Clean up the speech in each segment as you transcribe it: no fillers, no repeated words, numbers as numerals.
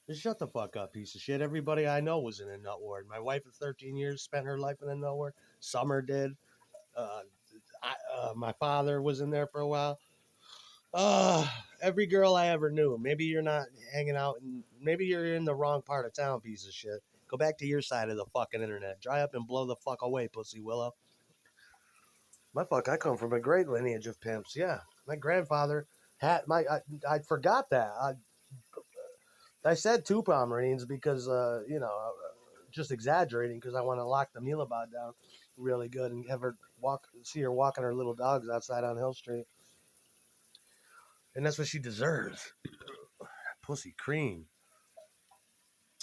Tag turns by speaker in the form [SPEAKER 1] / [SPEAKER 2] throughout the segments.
[SPEAKER 1] Just shut the fuck up, piece of shit. Everybody I know was in a nut ward. My wife of 13 years spent her life in a nut ward. Summer did. Uh, my father was in there for a while. Uh, every girl I ever knew. Maybe you're not hanging out, and maybe you're in the wrong part of town, piece of shit. Go back to your side of the fucking internet. Dry up and blow the fuck away, pussy willow. I come from a great lineage of pimps. Yeah, my grandfather had my. I forgot that. I said two Pomeranians because just exaggerating because I want to lock the Milabot down really good and have her see her walking her little dogs outside on Hill Street, and that's what she deserves. Pussy cream.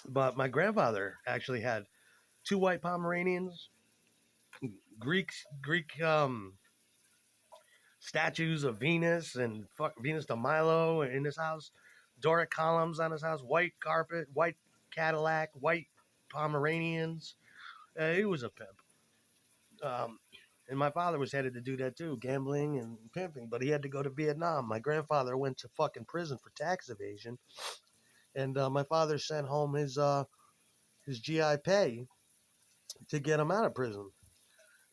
[SPEAKER 1] But my grandfather actually had two white Pomeranians, Greek statues of Venus and Venus de Milo in his house, Doric columns on his house, white carpet, white Cadillac, white Pomeranians. He was a pimp. Um, and my father was headed to do that too, gambling and pimping, but he had to go to Vietnam. My grandfather went to fucking prison for tax evasion, and my father sent home his GI pay to get him out of prison.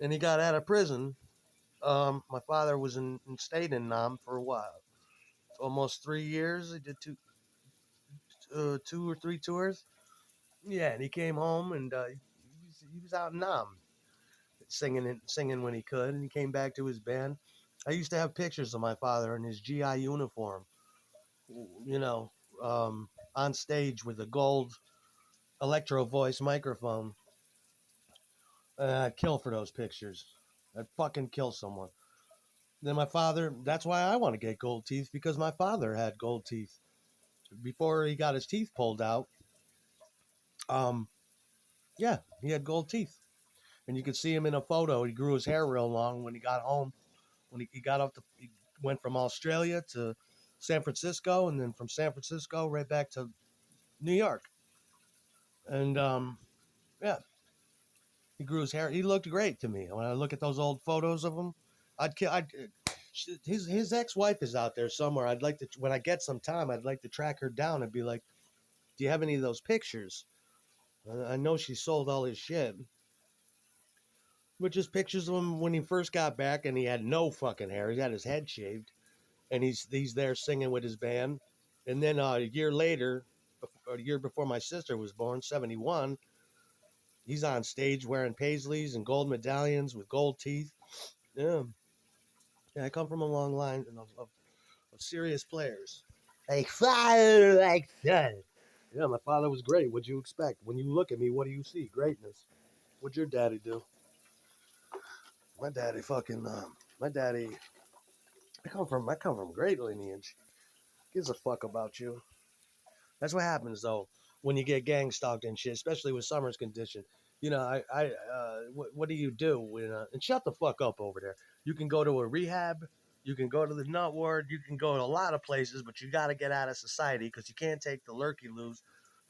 [SPEAKER 1] And he got out of prison. My father was stayed in Nam for a while, almost 3 years. He did two or three tours. Yeah, and he came home and he was out in Nam singing when he could, and he came back to his band. I used to have pictures of my father in his GI uniform, you know, on stage with a gold electro voice microphone. I'd kill for those pictures. I'd fucking kill someone. Then my father, that's why I want to get gold teeth because my father had gold teeth. Before he got his teeth pulled out, um, yeah, he had gold teeth. And you could see him in a photo. He grew his hair real long when he got home. When he got up, he went from Australia to San Francisco, and then from San Francisco right back to New York. And yeah, he grew his hair. He looked great to me. When I look at those old photos of him, I'd kill. His ex wife is out there somewhere. I'd like to when I get some time. I'd like to track her down and be like, "Do you have any of those pictures?" I know she sold all his shit, but just pictures of him when he first got back and he had no fucking hair. He had his head shaved, and he's there singing with his band. And then a year later, a year before my sister was born, 71, he's on stage wearing paisleys and gold medallions with gold teeth. Yeah, yeah, I come from a long line of serious players. Like father, like son. Yeah, my father was great. What'd you expect? When you look at me, what do you see? Greatness. What'd your daddy do? My daddy fucking my daddy. I come from great lineage. Gives a fuck about you. That's what happens though when you get gang stalked and shit, especially with Summer's condition. What do you do? And shut the fuck up over there. You can go to a rehab. You can go to the nut ward. You can go to a lot of places, but you got to get out of society because you can't take the lurky loos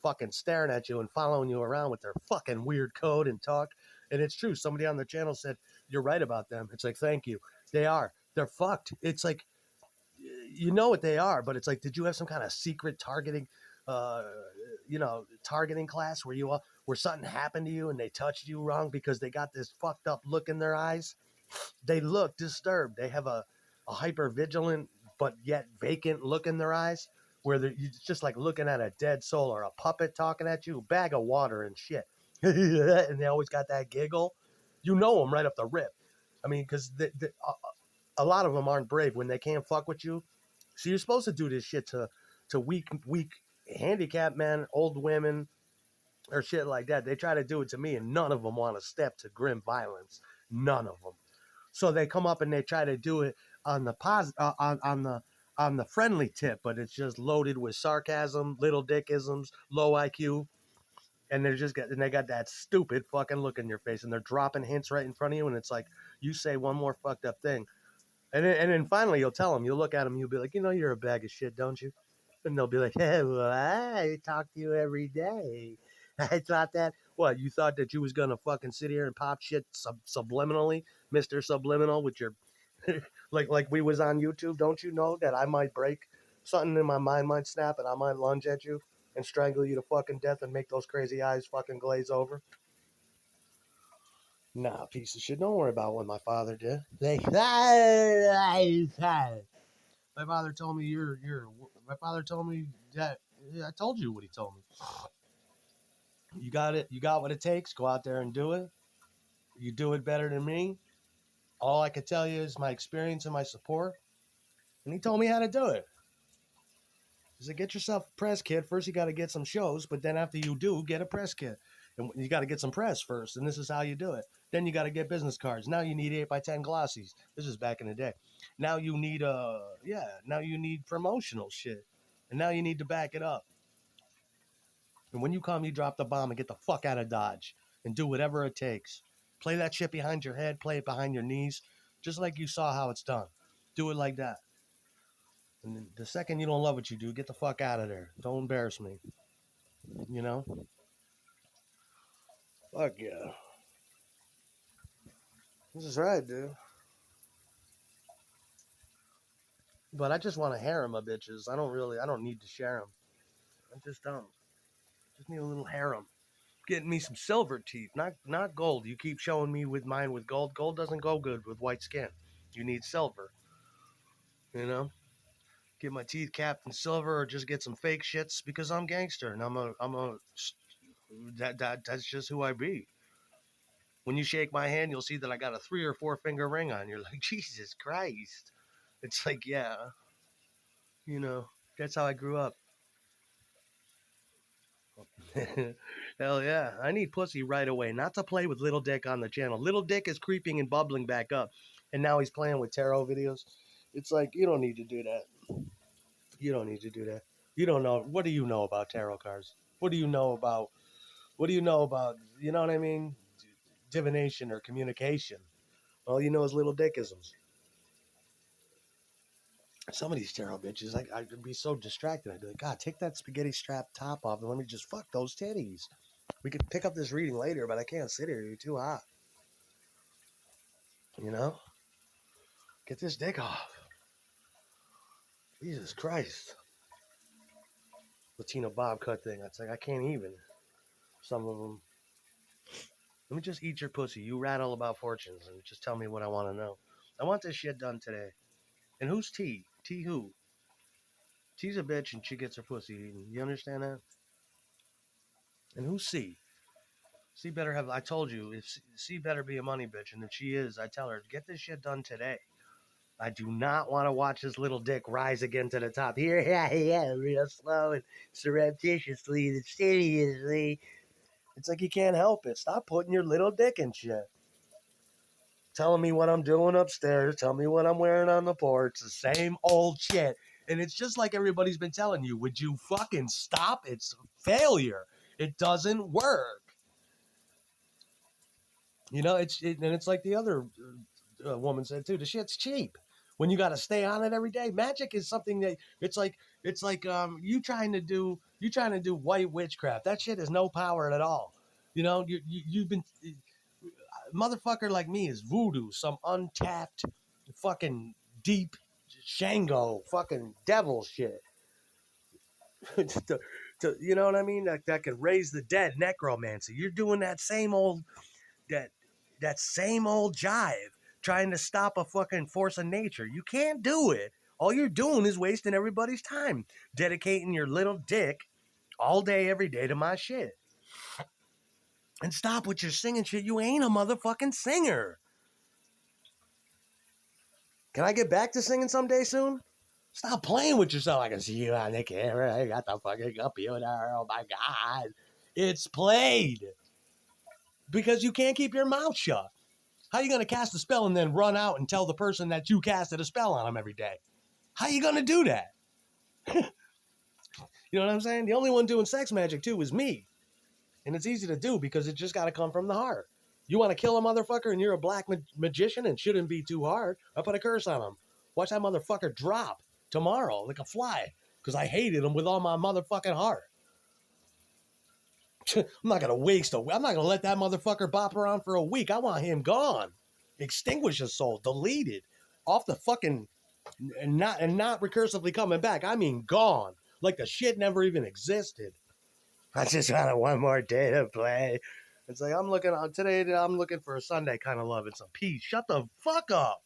[SPEAKER 1] fucking staring at you and following you around with their fucking weird code and talk. And it's true. Somebody on the channel said, "You're right about them." It's like, thank you. They are. They're fucked. It's like, you know what they are, but it's like, did you have some kind of secret uh, targeting class where where something happened to you and they touched you wrong because they got this fucked up look in their eyes? They look disturbed. They have a hyper vigilant but yet vacant look in their eyes where it's just like looking at a dead soul or a puppet talking at you, bag of water and shit. And they always got that giggle. You know them right up the rip. I mean, because a lot of them aren't brave when they can't fuck with you. So you're supposed to do this shit to weak handicapped men, old women, or shit like that. They try to do it to me, and none of them want to step to grim violence. None of them. So they come up and they try to do it on the on the friendly tip, but it's just loaded with sarcasm, little dickisms, low IQ, and they got that stupid fucking look in your face, and they're dropping hints right in front of you, and it's like you say one more fucked up thing, and then finally you'll tell them, you'll look at them, you'll be like, you're a bag of shit, don't you? And they'll be like, hey, well, I talk to you every day. I thought that, what, you thought that you was going to fucking sit here and pop shit subliminally, Mr. Subliminal, with your, like we was on YouTube. Don't you know that I might break something in my mind might snap and I might lunge at you and strangle you to fucking death and make those crazy eyes fucking glaze over? Nah, piece of shit. Don't worry about what my father did. My father told me my father told me that, I told you what he told me. You got it. You got what it takes. Go out there and do it. You do it better than me. All I could tell you is my experience and my support. And he told me how to do it. He said, get yourself a press kit. First, you got to get some shows, but then after you do, get a press kit. And you got to get some press first, and this is how you do it. Then you got to get business cards. Now you need 8x10 glossies. This is back in the day. Now you need now you need promotional shit. And now you need to back it up. And when you come, you drop the bomb and get the fuck out of Dodge and do whatever it takes. Play that shit behind your head, play it behind your knees, just like you saw how it's done. Do it like that. And the second you don't love what you do, get the fuck out of there. Don't embarrass me. You know? Fuck yeah. This is right, dude. But I just want to harem my bitches. I don't need to share them. I just don't. Just need a little harem. Getting me some silver teeth, not gold. You keep showing me with mine with gold. Gold doesn't go good with white skin. You need silver. You know? Get my teeth capped in silver or just get some fake shits because I'm gangster and that's just who I be. When you shake my hand, you'll see that I got a 3 or 4 finger ring on. You're like, Jesus Christ. It's like, yeah, that's how I grew up. Hell yeah. I need pussy right away. Not to play with Little Dick on the channel. Little Dick is creeping and bubbling back up. And now he's playing with tarot videos. It's like, you don't need to do that. You don't need to do that. You don't know. What do you know about tarot cards? What do you know about, you know what I mean? Divination or communication. All you know is little dickisms. Some of these tarot bitches, I'd be so distracted. I'd be like, God, take that spaghetti strap top off and let me just fuck those titties. We could pick up this reading later, but I can't sit here. You're too hot. You know? Get this dick off. Jesus Christ. Latino bob cut thing. It's like, I can't even. Some of them. Let me just eat your pussy. You rattle about fortunes and just tell me what I want to know. I want this shit done today. And who's T? T who? T's a bitch and she gets her pussy eaten. You understand that? And who's C? C better have, I told you, if C better be a money bitch. And if she is, I tell her, get this shit done today. I do not want to watch this little dick rise again to the top. Here, yeah, real slow and surreptitiously, insidiously. It's like you can't help it. Stop putting your little dick in shit. Telling me what I'm doing upstairs. Tell me what I'm wearing on the porch. The same old shit. And it's just like everybody's been telling you. Would you fucking stop? It's failure. It doesn't work. You know, and it's like the other woman said too. The shit's cheap. When you got to stay on it every day, magic is something that it's like you trying to do white witchcraft. That shit has no power at all. You know, you've been motherfucker like me is voodoo, some untapped fucking deep Shango fucking devil shit. You know what I mean? That could raise the dead, necromancy. You're doing that same old that same old jive, trying to stop a fucking force of nature. You can't do it. All you're doing is wasting everybody's time, dedicating your little dick all day, every day to my shit. And stop with your singing shit. You ain't a motherfucking singer. Can I get back to singing someday soon? Stop playing with yourself. I can see you on the camera. I got the fucking computer. Oh my God. It's played. Because you can't keep your mouth shut. How are you going to cast a spell and then run out and tell the person that you casted a spell on them every day? How are you going to do that? You know what I'm saying? The only one doing sex magic, too, is me. And it's easy to do because it just got to come from the heart. You want to kill a motherfucker and you're a black magician and shouldn't be too hard. I put a curse on him. Watch that motherfucker drop tomorrow like a fly because I hated him with all my motherfucking heart. I'm not going to waste I'm not going to let that motherfucker bop around for a week. I want him gone. Extinguish his soul. Deleted. Off the fucking... And not recursively coming back. I mean gone. Like the shit never even existed. I just wanted one more day to play. It's like I'm looking on today. I'm looking for a Sunday kind of love and some peace. Shut the fuck up.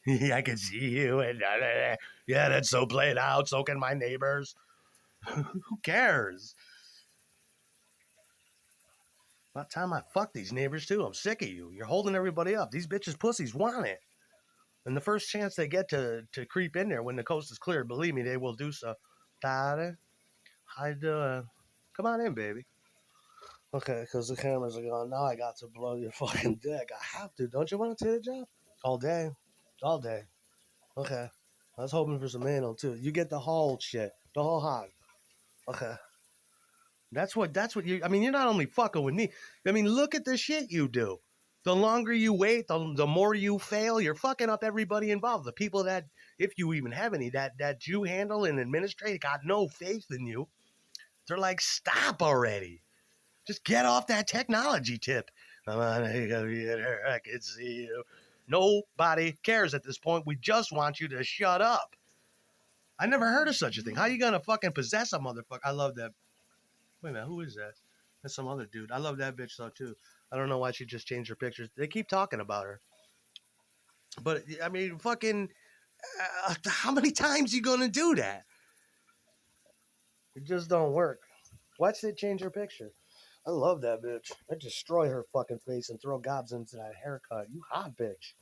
[SPEAKER 1] I can see you, and yeah, that's so played out. So can my neighbors. Who cares? About time I fuck these neighbors too. I'm sick of you. You're holding everybody up. These bitches pussies want it. And the first chance they get to creep in there when the coast is clear, believe me, they will do so. Daddy, how you doing? Come on in, baby. Okay, because the cameras are going, now I got to blow your fucking dick. I have to. Don't you want to take the job? All day. All day. Okay. I was hoping for some anal too. You get the whole shit. The whole hog. Okay. That's what you I mean, you're not only fucking with me. I mean, look at the shit you do. The longer you wait, the more you fail. You're fucking up everybody involved. The people that, if you even have any, that you handle and administrate got no faith in you. They're like, stop already. Just get off that technology tip. Come on, I can see you. Nobody cares at this point. We just want you to shut up. I never heard of such a thing. How you gonna fucking possess a motherfucker? I love that. Wait a minute, who is that? That's some other dude. I love that bitch though too. I don't know why she just changed her pictures. They keep talking about her, but I mean, fucking, how many times you gonna do that? It just don't work. Watch they change her picture. I love that bitch. I destroy her fucking face and throw gobs into that haircut. You hot bitch.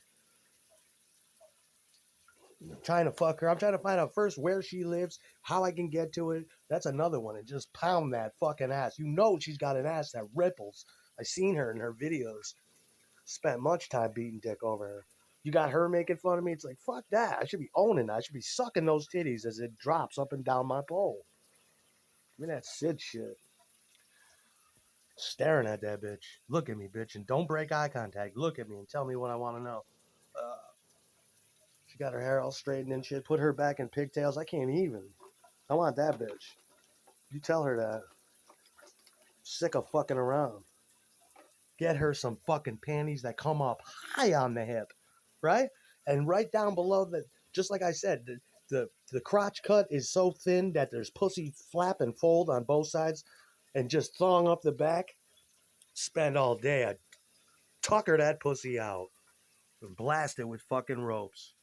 [SPEAKER 1] I'm trying to fuck her. I'm trying to find out first where she lives, how I can get to it. That's another one. And just pound that fucking ass. You know she's got an ass that ripples. I seen her in her videos. Spent much time beating dick over her. You got her making fun of me. It's like, fuck that. I should be owning that. I should be sucking those titties as it drops up and down my pole. I mean, that Sid shit. Staring at that bitch. Look at me, bitch, and don't break eye contact. Look at me and tell me what I want to know. She got her hair all straightened and shit. Put her back in pigtails. I can't even. I want that bitch. You tell her that. Sick of fucking around. Get her some fucking panties that come up high on the hip, right? And right down below the, just like I said, the crotch cut is so thin that there's pussy flap and fold on both sides, and just thong up the back. Spend all day. I tucker that pussy out and blast it with fucking ropes.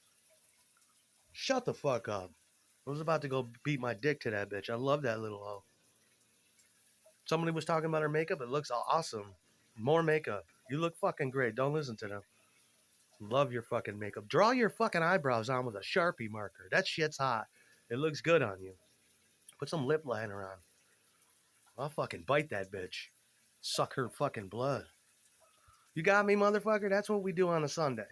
[SPEAKER 1] Shut the fuck up. I was about to go beat my dick to that bitch. I love that little hoe. Somebody was talking about her makeup. It looks awesome. More makeup. You look fucking great. Don't listen to them. Love your fucking makeup. Draw your fucking eyebrows on with a Sharpie marker. That shit's hot. It looks good on you. Put some lip liner on. I'll fucking bite that bitch. Suck her fucking blood. You got me, motherfucker? That's what we do on a Sunday.